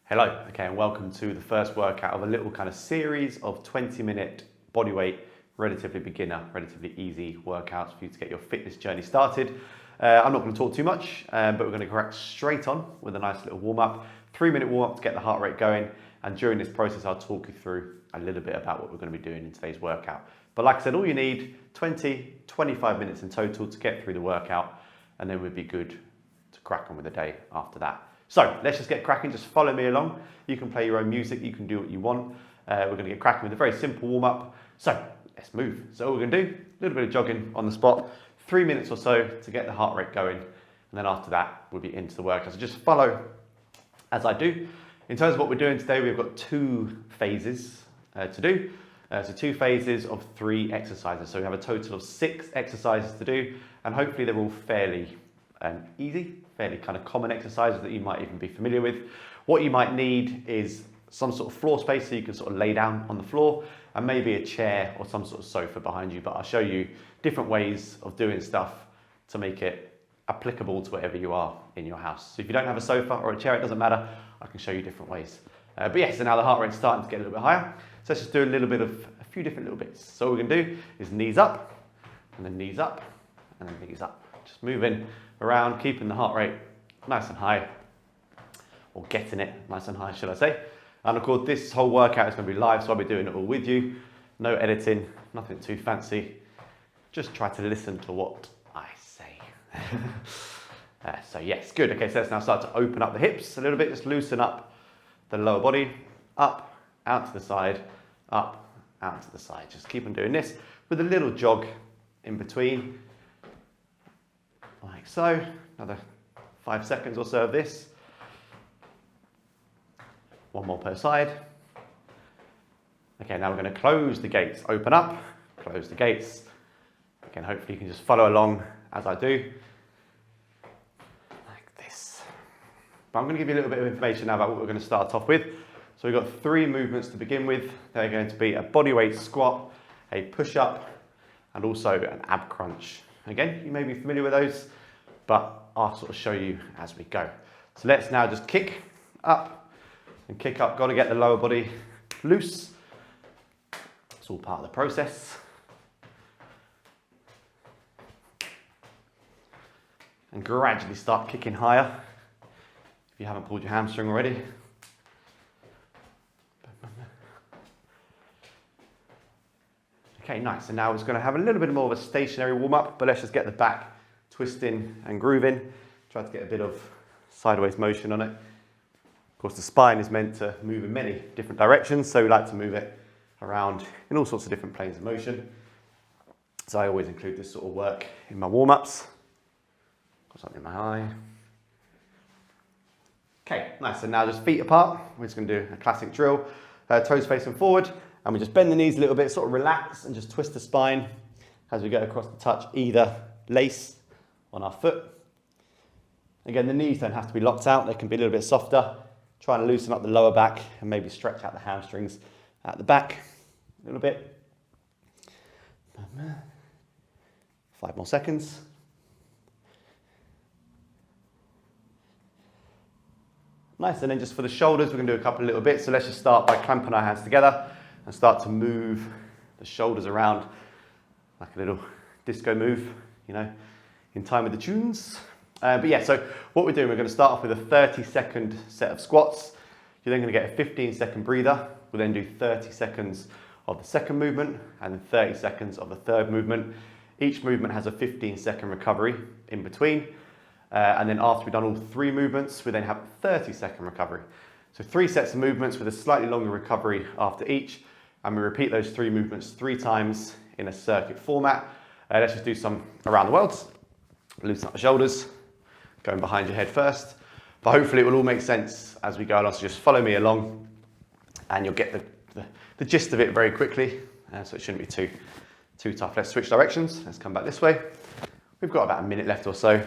Hello, okay, and welcome to the first workout of a little kind of series of 20-minute bodyweight, relatively beginner, relatively easy workouts for you to get your fitness journey started. I'm not going to talk too much, but we're going to crack straight on with a nice little warm-up, 3-minute warm-up to get the heart rate going, and during this process I'll talk you through a little bit about what we're going to be doing in today's workout. But like I said, all you need, 20-25 minutes in total to get through the workout, and then we'd be good to crack on with the day after that. So let's just get cracking, just follow me along. You can play your own music, you can do what you want. We're gonna get cracking with a very simple warm up. So let's move. So all we're gonna do, a little bit of jogging on the spot, 3 minutes or so to get the heart rate going. And then after that, we'll be into the workout. So just follow as I do. In terms of what we're doing today, we've got 2 phases to do. So 2 phases of 3 exercises. So we have a total of 6 exercises to do, and hopefully they're all fairly easy, fairly kind of common exercises that you might even be familiar with. What you might need is some sort of floor space so you can sort of lay down on the floor, and maybe a chair or some sort of sofa behind you, but I'll show you different ways of doing stuff to make it applicable to wherever you are in your house. So if you don't have a sofa or a chair, it doesn't matter, I can show you different ways. But yes, so now the heart rate's starting to get a little bit higher, so let's just do a few different little bits. So what we're gonna do is knees up, and then knees up, and then knees up. Just moving around, keeping the heart rate nice and high, or getting it nice and high, should I say. And of course, this whole workout is going to be live, so I'll be doing it all with you. No editing, nothing too fancy. Just try to listen to what I say. So yes, good. Okay, so let's now start to open up the hips a little bit, just loosen up the lower body, up, out to the side, up, out to the side. Just keep on doing this with a little jog in between. Like so, another 5 seconds or so of this. 1 more per side. Okay, now we're going to close the gates, open up, close the gates. Again, hopefully you can just follow along as I do, like this. But I'm going to give you a little bit of information now about what we're going to start off with. So we've got 3 movements to begin with. They're going to be a bodyweight squat, a push-up, and also an ab crunch. Again, you may be familiar with those, but I'll sort of show you as we go. So let's now just kick up and kick up. Got to get the lower body loose. It's all part of the process. And gradually start kicking higher if you haven't pulled your hamstring already. Okay, nice. And now we're just going to have a little bit more of a stationary warm-up, but let's just get the back twisting and grooving. Try to get a bit of sideways motion on it. Of course, the spine is meant to move in many different directions, so we like to move it around in all sorts of different planes of motion. So I always include this sort of work in my warm-ups. Got something in my eye. Okay, nice. And now just feet apart. We're just going to do a classic drill. Toes facing forward. And we just bend the knees a little bit, sort of relax and just twist the spine as we go across the touch either lace on our foot. Again, the knees don't have to be locked out, they can be a little bit softer. Try and loosen up the lower back and maybe stretch out the hamstrings at the back a little bit. 5 more seconds. Nice, and then just for the shoulders, we're going to do a couple of little bits. So let's just start by clamping our hands together and start to move the shoulders around like a little disco move, you know, in time with the tunes. But yeah, so what we're doing, we're going to start off with a 30-second set of squats. You're then going to get a 15-second breather. We'll then do 30 seconds of the second movement and then 30 seconds of the third movement. Each movement has a 15-second recovery in between. And then after we've done all 3 movements, we then have a 30-second recovery. So 3 sets of movements with a slightly longer recovery after each. And we repeat those 3 movements 3 times in a circuit format. Let's just do some around the world. Loosen up the shoulders, going behind your head first. But hopefully it will all make sense as we go along. So just follow me along and you'll get the gist of it very quickly. So it shouldn't be too tough. Let's switch directions. Let's come back this way. We've got about a minute left or so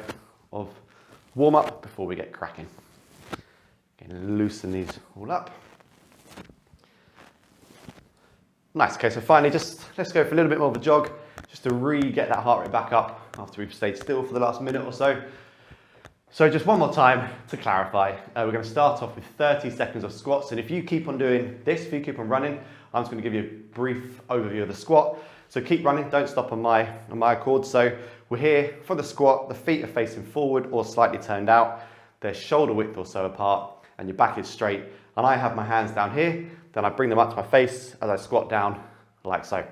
of warm up before we get cracking. Again, loosen these all up. Nice, okay, so finally let's go for a little bit more of a jog, just to get that heart rate back up after we've stayed still for the last minute or so. So just one more time to clarify, we're going to start off with 30 seconds of squats, and if you keep on doing this, if you keep on running, I'm just going to give you a brief overview of the squat. So keep running, don't stop on my accord. So we're here for the squat, the feet are facing forward or slightly turned out, they're shoulder width or so apart, and your back is straight. And I have my hands down here, then I bring them up to my face as I squat down like so.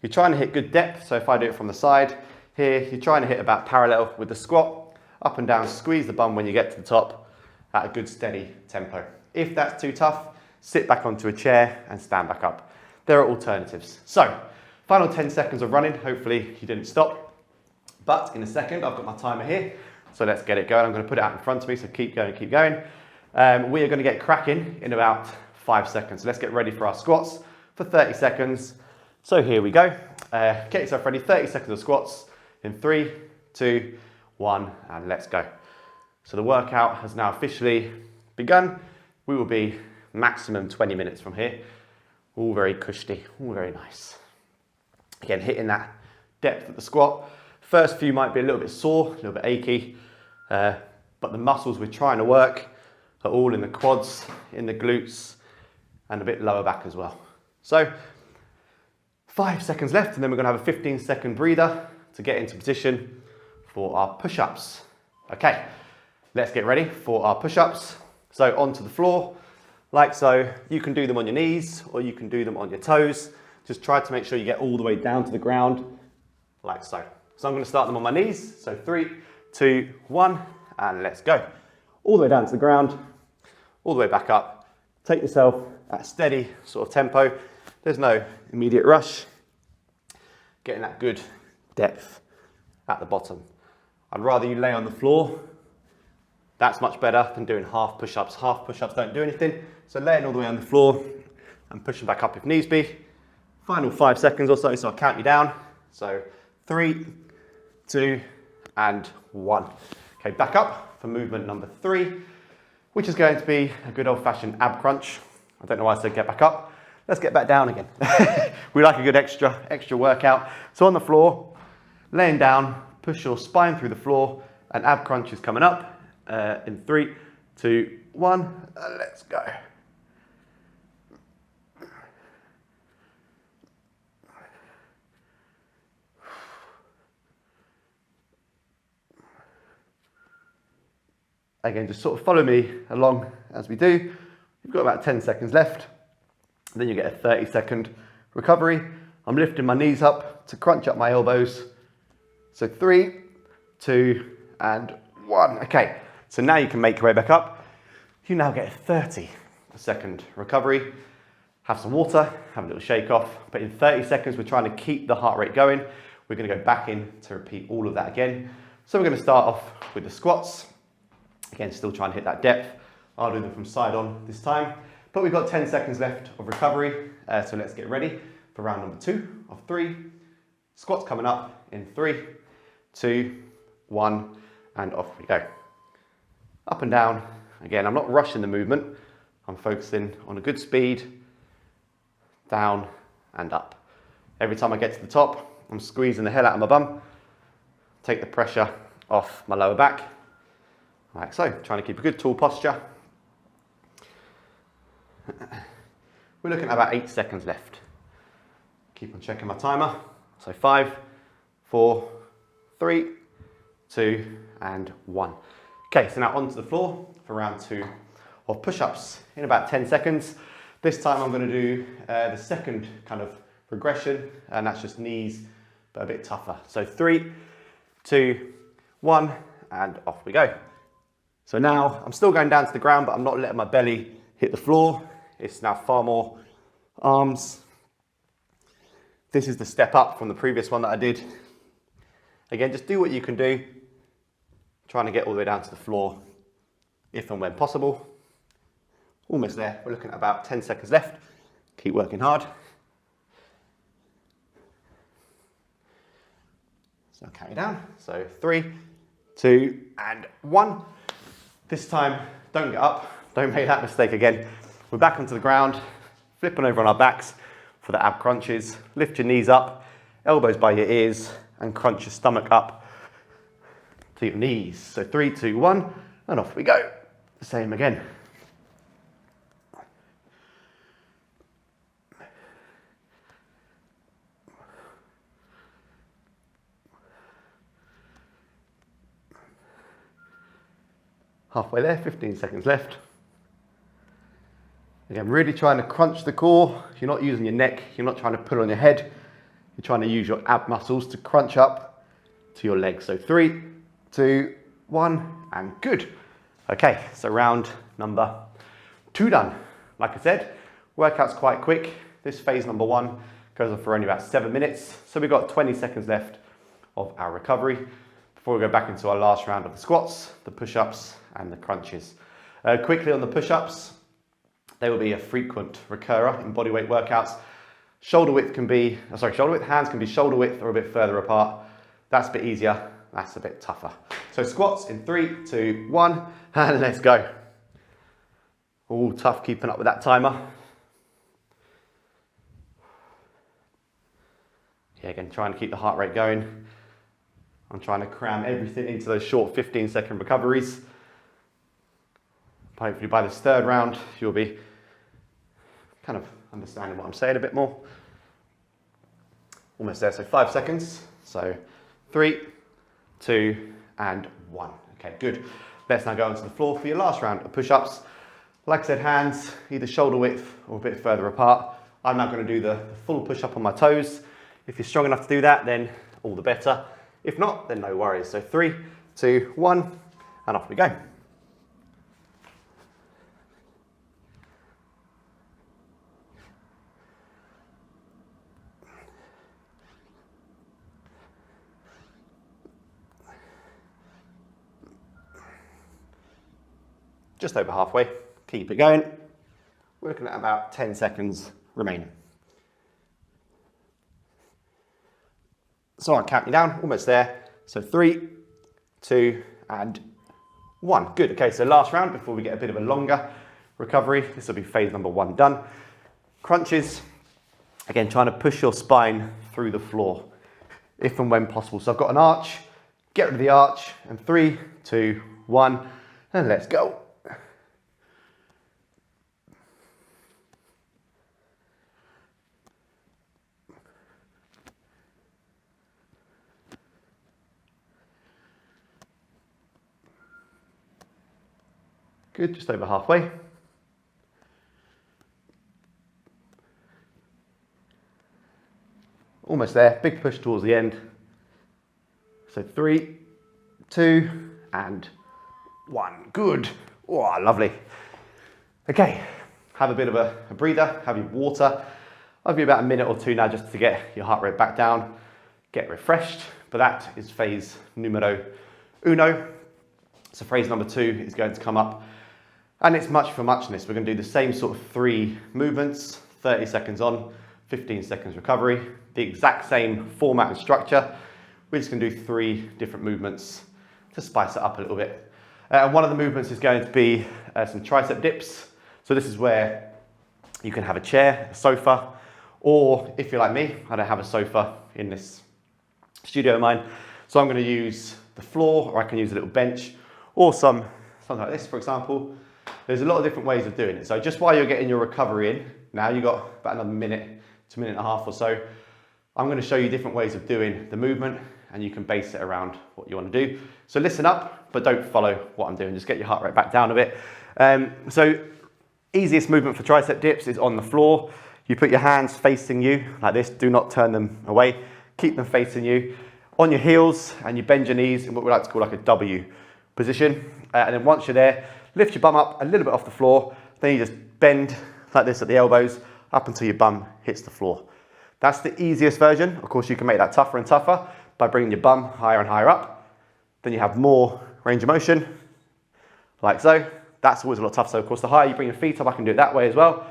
You're trying to hit good depth, so if I do it from the side, here you're trying to hit about parallel with the squat, up and down, squeeze the bum when you get to the top at a good steady tempo. If that's too tough, sit back onto a chair and stand back up. There are alternatives. So, final 10 seconds of running, hopefully you didn't stop. But in a second, I've got my timer here, so let's get it going. I'm going to put it out in front of me, so keep going, keep going. We are going to get cracking in about 5 seconds. So let's get ready for our squats for 30 seconds. So here we go. Get yourself ready, 30 seconds of squats in 3, 2, 1, and let's go. So the workout has now officially begun. We will be maximum 20 minutes from here. All very cushy, all very nice. Again, hitting that depth at the squat. First few might be a little bit sore, a little bit achy, but the muscles we're trying to work are all in the quads, in the glutes, and a bit lower back as well. So 5 seconds left, and then we're going to have a 15-second breather to get into position for our push-ups. Okay, let's get ready for our push-ups. So onto the floor, like so. You can do them on your knees or you can do them on your toes. Just try to make sure you get all the way down to the ground, like so. So I'm going to start them on my knees. So 3, 2, 1, and let's go. All the way down to the ground, all the way back up. Take yourself at a steady sort of tempo. There's no immediate rush. Getting that good depth at the bottom. I'd rather you lay on the floor. That's much better than doing half push-ups. Half push-ups don't do anything. So laying all the way on the floor and pushing back up if needs be. Final 5 seconds or so I'll count you down. So 3, 2, and 1. Okay, back up for movement number 3, which is going to be a good old-fashioned ab crunch. I don't know why I said get back up. Let's get back down again. We like a good extra workout. So on the floor, laying down, push your spine through the floor, and ab crunch is coming up in 3, 2, 1, let's go. Again, just sort of follow me along as we do. You've got about 10 seconds left. Then you get a 30-second recovery. I'm lifting my knees up to crunch up my elbows. So 3, 2, and 1. Okay, so now you can make your way back up. You now get a 30-second recovery. Have some water, have a little shake off. But in 30 seconds, we're trying to keep the heart rate going. We're going to go back in to repeat all of that again. So we're going to start off with the squats. Again, still trying to hit that depth. I'll do them from side on this time. But we've got 10 seconds left of recovery. So let's get ready for round number 2 of 3. Squats coming up in 3, 2, 1, and off we go. Up and down. Again, I'm not rushing the movement. I'm focusing on a good speed, down and up. Every time I get to the top, I'm squeezing the hell out of my bum. Take the pressure off my lower back. Like so, trying to keep a good tall posture. We're looking at about 8 seconds left. Keep on checking my timer. So 5, 4, 3, 2, and 1. Okay, so now onto the floor for round 2 of push-ups in about 10 seconds. This time I'm going to do the second kind of progression, and that's just knees, but a bit tougher. So 3, 2, 1, and off we go. So now I'm still going down to the ground, but I'm not letting my belly hit the floor. It's now far more arms. This is the step up from the previous one that I did. Again, just do what you can do. Trying to get all the way down to the floor if and when possible. Almost there. We're looking at about 10 seconds left. Keep working hard. So I'll carry down. So 3, 2, and 1. This time, don't get up. Don't make that mistake again. We're back onto the ground, flipping over on our backs for the ab crunches. Lift your knees up, elbows by your ears, and crunch your stomach up to your knees. So 3, 2, 1, and off we go. Same again. Halfway there, 15 seconds left. Again, really trying to crunch the core. You're not using your neck, you're not trying to pull on your head. You're trying to use your ab muscles to crunch up to your legs. So 3, 2, 1, and good. Okay, so round number 2 done. Like I said, workout's quite quick. This phase number 1 goes on for only about 7 minutes. So we've got 20 seconds left of our recovery before we go back into our last round of the squats, the push-ups, and the crunches. Quickly on the push-ups, they will be a frequent recurrer in bodyweight workouts. Shoulder width hands can be shoulder width or a bit further apart. That's a bit easier, that's a bit tougher. So squats in 3, 2, 1, and let's go. All tough keeping up with that timer. Yeah, again, trying to keep the heart rate going. I'm trying to cram everything into those short 15-second recoveries. Hopefully by this 3rd round, you'll be kind of understanding what I'm saying a bit more. Almost there, so 5 seconds. So 3, 2, and 1. Okay, good. Let's now go onto the floor for your last round of push-ups. Like I said, hands either shoulder width or a bit further apart. I'm now going to do the full push-up on my toes. If you're strong enough to do that, then all the better. If not, then no worries. So 3, 2, 1, and off we go. Just over halfway, keep it going. We're looking at about 10 seconds remaining. So I'll count you down, almost there. So 3, 2, and 1. Good, okay, so last round before we get a bit of a longer recovery. This will be phase number 1 done. Crunches, again, trying to push your spine through the floor, if and when possible. So I've got an arch, get rid of the arch, and 3, 2, 1, and let's go. Good, just over halfway. Almost there, big push towards the end. So 3, 2, and 1. Good. Oh, lovely. Okay, have a bit of a breather, have your water. I'll give you about a minute or 2 now just to get your heart rate back down, get refreshed. But that is phase numero 1. So phase number 2 is going to come up. And it's much for muchness. We're going to do the same sort of 3 movements, 30 seconds on, 15 seconds recovery, the exact same format and structure. We're just going to do 3 different movements to spice it up a little bit. One of the movements is going to be some tricep dips. So this is where you can have a chair, a sofa, or if you're like me, I don't have a sofa in this studio of mine. So I'm going to use the floor, or I can use a little bench, or something like this, for example. There's a lot of different ways of doing it. So just while you're getting your recovery in, now you've got about another minute to a minute and a half or so, I'm going to show you different ways of doing the movement, and you can base it around what you want to do. So listen up, but don't follow what I'm doing. Just get your heart rate back down a bit. So easiest movement for tricep dips is on the floor. You put your hands facing you like this. Do not turn them away. Keep them facing you. On your heels, and you bend your knees in what we like to call like a W position. And then once you're there, lift your bum up a little bit off the floor. Then you just bend like this at the elbows up until your bum hits the floor. That's the easiest version. Of course, you can make that tougher and tougher by bringing your bum higher and higher up. Then you have more range of motion, like so. That's always a lot tougher. So of course, the higher you bring your feet up, I can do it that way as well.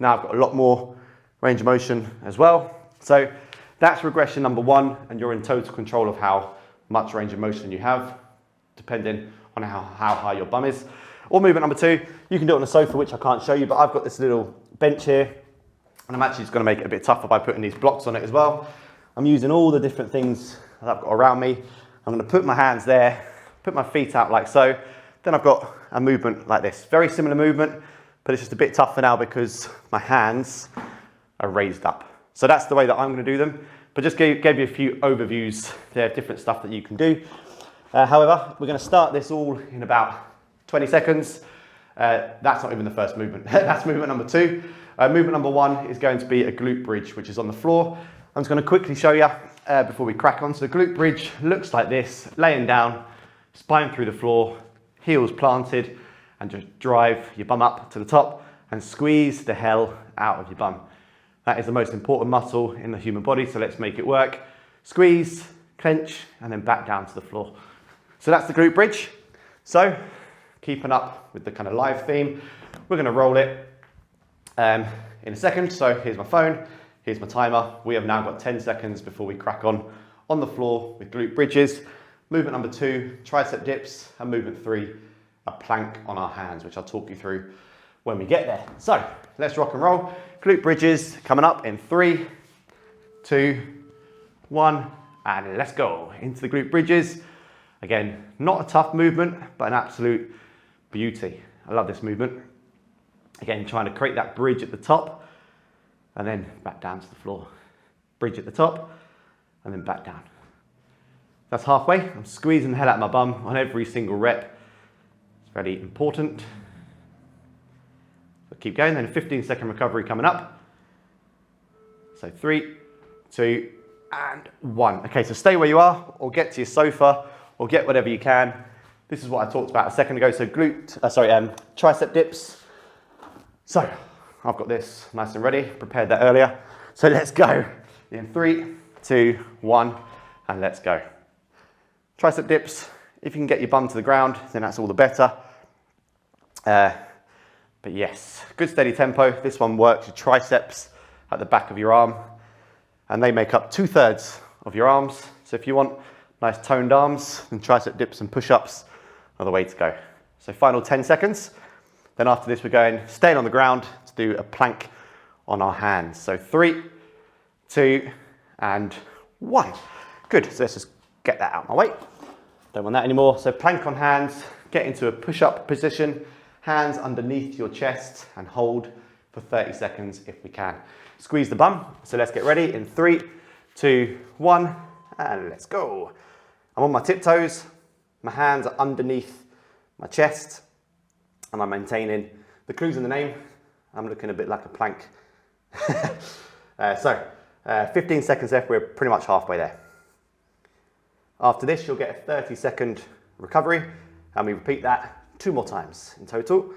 Now I've got a lot more range of motion as well. So that's regression number 1, and you're in total control of how much range of motion you have, depending on how high your bum is. Or movement number 2, you can do it on a sofa, which I can't show you, but I've got this little bench here, and I'm actually just going to make it a bit tougher by putting these blocks on it as well. I'm using all the different things that I've got around me. I'm going to put my hands there put my feet out like so. Then I've got a movement like this. Very similar movement, but it's just a bit tougher now because my hands are raised up. So that's the way that I'm going to do them. But just gave you a few overviews. There are different stuff that you can do. However, we're going to start this all in about 20 seconds. That's not even the first movement. That's movement number 2. Movement number 1 is going to be a glute bridge, which is on the floor. I'm just going to quickly show you before we crack on. So the glute bridge looks like this, laying down, spine through the floor, heels planted, and just drive your bum up to the top and squeeze the hell out of your bum. That is the most important muscle in the human body, so let's make it work. Squeeze, clench, and then back down to the floor. So that's the glute bridge. So, keeping up with the kind of live theme, we're going to roll it in a second. So here's my phone, here's my timer. We have now got 10 seconds before we crack on the floor with glute bridges. Movement number 2, tricep dips, and movement 3, a plank on our hands, which I'll talk you through when we get there. So let's rock and roll. Glute bridges coming up in 3, 2, 1, and let's go into the glute bridges. Again, not a tough movement, but an absolute beauty. I love this movement. Again, trying to create that bridge at the top and then back down to the floor. Bridge at the top and then back down. That's halfway. I'm squeezing the hell out of my bum on every single rep. It's very important. So keep going, then a 15-second recovery coming up. So 3, 2, and 1. Okay, so stay where you are or get to your sofa or get whatever you can. This is what I talked about a second ago. So tricep dips. So I've got this nice and ready, prepared that earlier. So let's go. In 3, 2, 1, and let's go. Tricep dips. If you can get your bum to the ground, then that's all the better. But yes, good steady tempo. This one works your triceps at the back of your arm, and they make up 2/3 of your arms. So if you want nice toned arms, then tricep dips and push-ups are the way to go. So final 10 seconds. Then after this, we're going, staying on the ground to do a plank on our hands. So 3, 2, and 1. Good, so let's just get that out of my way. Don't want that anymore. So plank on hands, get into a push-up position, hands underneath your chest and hold for 30 seconds if we can. Squeeze the bum. So let's get ready in 3, 2, 1, and let's go. I'm on my tiptoes. My hands are underneath my chest and I'm maintaining the clues in the name. I'm looking a bit like a plank. 15 seconds left. We're pretty much halfway there. After this, you'll get a 30-second recovery and we repeat that 2 more times in total.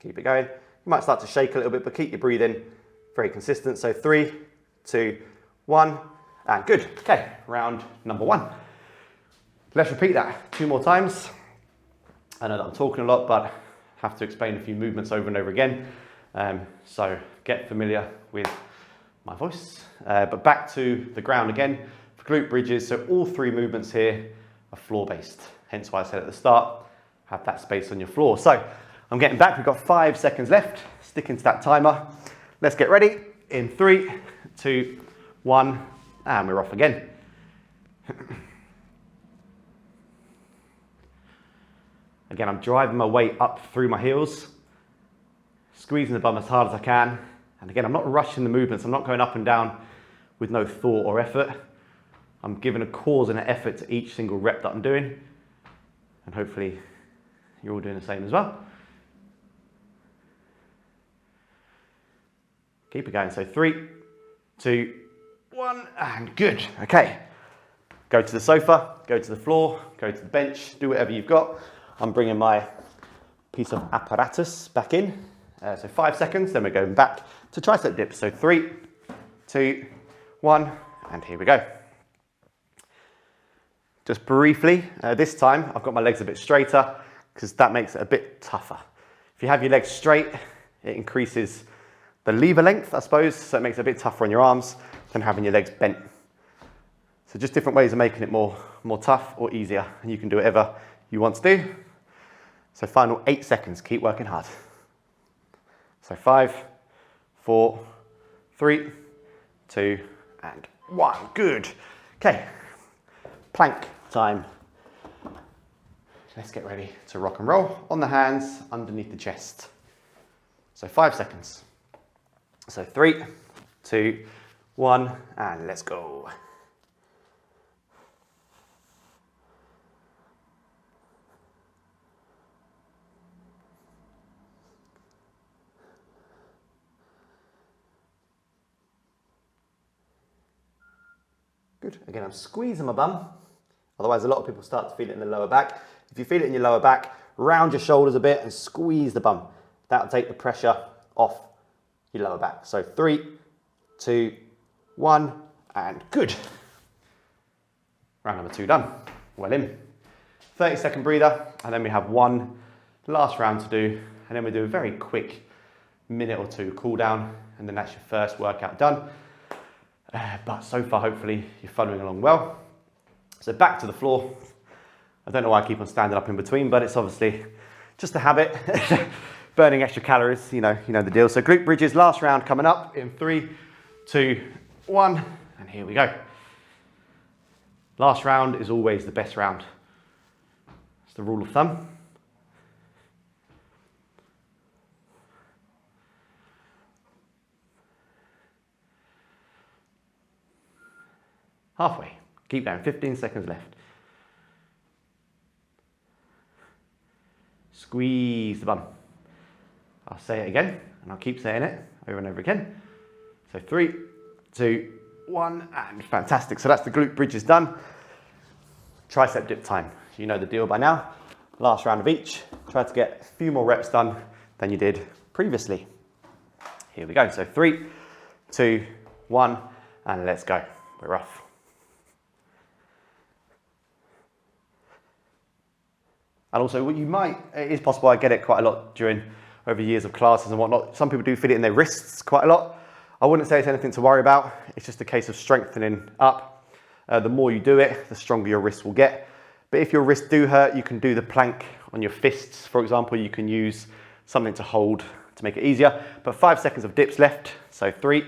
Keep it going. You might start to shake a little bit, but keep your breathing very consistent. So 3, 2, 1, and good. Okay, round number 1. Let's repeat that 2 more times. I know that I'm talking a lot, but I have to explain a few movements over and over again. So get familiar with my voice. But back to the ground again for glute bridges. So all 3 movements here are floor-based. Hence why I said at the start, have that space on your floor. So I'm getting back. We've got 5 seconds left. Sticking to that timer. Let's get ready in 3, 2, 1, and we're off again. Again, I'm driving my weight up through my heels, squeezing the bum as hard as I can. And again, I'm not rushing the movements. I'm not going up and down with no thought or effort. I'm giving a cause and an effort to each single rep that I'm doing. And hopefully you're all doing the same as well. Keep it going. So 3, 2, 1, and good. Okay. Go to the sofa, go to the floor, go to the bench, do whatever you've got. I'm bringing my piece of apparatus back in. So 5 seconds, then we're going back to tricep dips. So 3, 2, 1, and here we go. Just briefly, this time I've got my legs a bit straighter because that makes it a bit tougher. If you have your legs straight, it increases the lever length, I suppose, so it makes it a bit tougher on your arms than having your legs bent. So just different ways of making it more tough or easier, and you can do whatever you want to do. So final 8 seconds, keep working hard. So 5, 4, 3, 2, and 1. Good. Okay, plank time let's get ready to rock and roll on the hands underneath the chest. So 5 seconds. So 3, 2, 1, and let's go. Good. Again, I'm squeezing my bum. Otherwise, a lot of people start to feel it in the lower back. If you feel it in your lower back, round your shoulders a bit and squeeze the bum. That'll take the pressure off your lower back. So 3, 2, 1, and good. Round number 2 done. Well in. 30-second breather, and then we have one last round to do, and then we do a very quick minute or 2 cool down, and then that's your first workout done. But so far, hopefully, you're following along well. So back to the floor. I don't know why I keep on standing up in between, but it's obviously just a habit. Burning extra calories, you know the deal. So glute bridges, last round coming up in 3, 2, 1, and here we go. Last round is always the best round. It's the rule of thumb. Halfway. Keep going, 15 seconds left. Squeeze the bum. I'll say it again, and I'll keep saying it over and over again. So 3, 2, 1, and fantastic. So that's the glute bridges done. Tricep dip time. You know the deal by now. Last round of each. Try to get a few more reps done than you did previously. Here we go. So 3, 2, 1, and let's go. We're off. And also, what it is possible, I get it quite a lot over years of classes and whatnot. Some people do feel it in their wrists quite a lot. I wouldn't say it's anything to worry about. It's just a case of strengthening up. The more you do it, the stronger your wrists will get. But if your wrists do hurt, you can do the plank on your fists. For example, you can use something to hold to make it easier. But 5 seconds of dips left. So 3,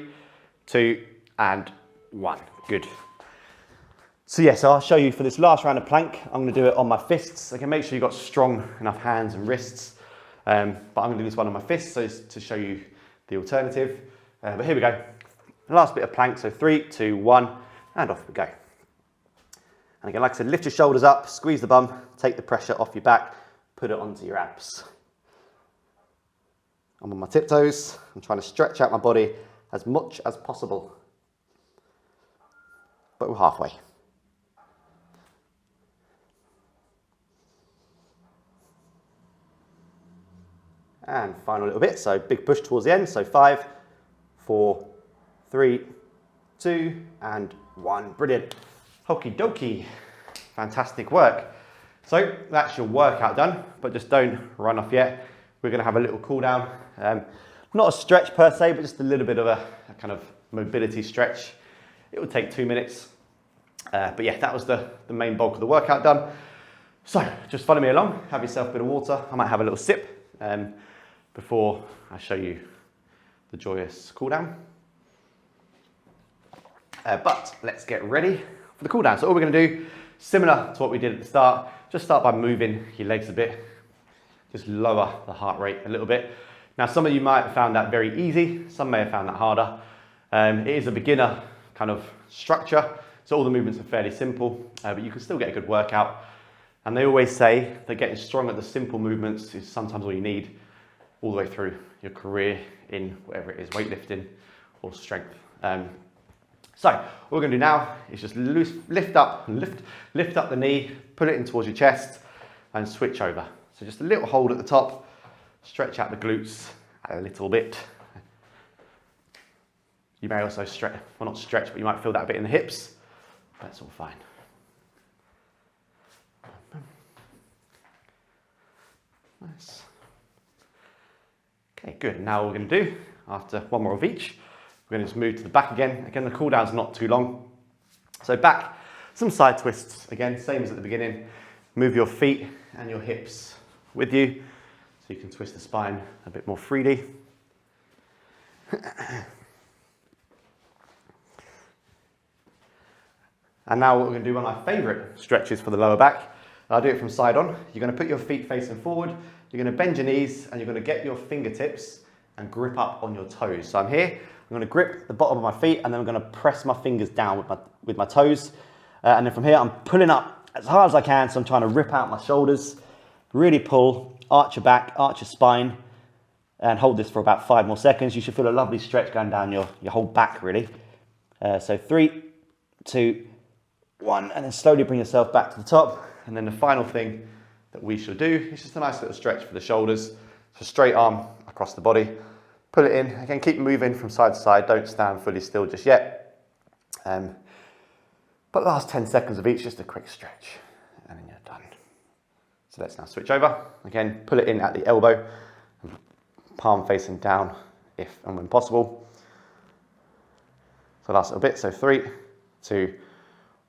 2, and 1. Good. So I'll show you for this last round of plank. I'm going to do it on my fists. Again, make sure you've got strong enough hands and wrists. But I'm going to do this one on my fists so to show you the alternative. But here we go. Last bit of plank. So 3, 2, 1, and off we go. And again, like I said, lift your shoulders up, squeeze the bum, take the pressure off your back, put it onto your abs. I'm on my tiptoes. I'm trying to stretch out my body as much as possible. But we're halfway. And final little bit, so big push towards the end. So 5, 4, 3, 2, and 1. Brilliant. Okie dokie. Fantastic work. So that's your workout done, but just don't run off yet. We're going to have a little cool down. Not a stretch per se, but just a little bit of a kind of mobility stretch. It will take 2 minutes. But yeah, that was the main bulk of the workout done. So just follow me along, have yourself a bit of water. I might have a little sip before I show you the joyous cool down. But let's get ready for the cool down. So all we're going to do, similar to what we did at the start, just start by moving your legs a bit. Just lower the heart rate a little bit. Now, some of you might have found that very easy. Some may have found that harder. It is a beginner kind of structure. So all the movements are fairly simple, but you can still get a good workout. And they always say that getting strong at the simple movements is sometimes all you need all the way through your career in whatever it is, weightlifting or strength. So what we're going to do now is just lift up the knee, put it in towards your chest and switch over. So just a little hold at the top, stretch out the glutes a little bit. You may also stretch, well not stretch, but you might feel that a bit in the hips. That's all fine. Nice. Okay, good. Now what we're going to do, after one more of each, we're going to just move to the back again. Again, the cool down's not too long. So back, some side twists. Again, same as at the beginning. Move your feet and your hips with you, so you can twist the spine a bit more freely. And now what we're going to do, one of my favourite stretches for the lower back. I'll do it from side on. You're going to put your feet facing forward. You're going to bend your knees and you're going to get your fingertips and grip up on your toes. So I'm here. I'm going to grip the bottom of my feet and then I'm going to press my fingers down with my toes. And then from here, I'm pulling up as hard as I can. So I'm trying to rip out my shoulders, really pull, arch your back, arch your spine, and hold this for about 5 more seconds. You should feel a lovely stretch going down your whole back, really. So 3, 2, 1, and then slowly bring yourself back to the top. And then the final thing that we shall do is just a nice little stretch for the shoulders. So straight arm across the body, pull it in. Again, keep moving from side to side. Don't stand fully still just yet. But last 10 seconds of each, just a quick stretch, and then you're done. So let's now switch over. Again, pull it in at the elbow, palm facing down if and when possible. So last little bit, so 3, 2,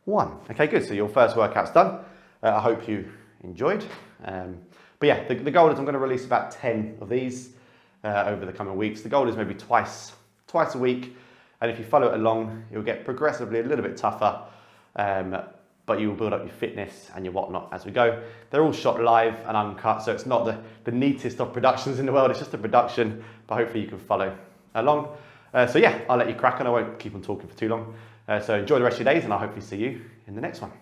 1. Okay, good, so your first workout's done. I hope you enjoyed. But yeah, the goal is I'm going to release about 10 of these over the coming weeks. The goal is maybe twice a week, and if you follow it along, you'll get progressively a little bit tougher, but you will build up your fitness and your whatnot as we go. They're all shot live and uncut, so it's not the neatest of productions in the world. It's just a production, but hopefully you can follow along. So yeah, I'll let you crack on. I won't keep on talking for too long. So enjoy the rest of your days, and I'll hopefully see you in the next one.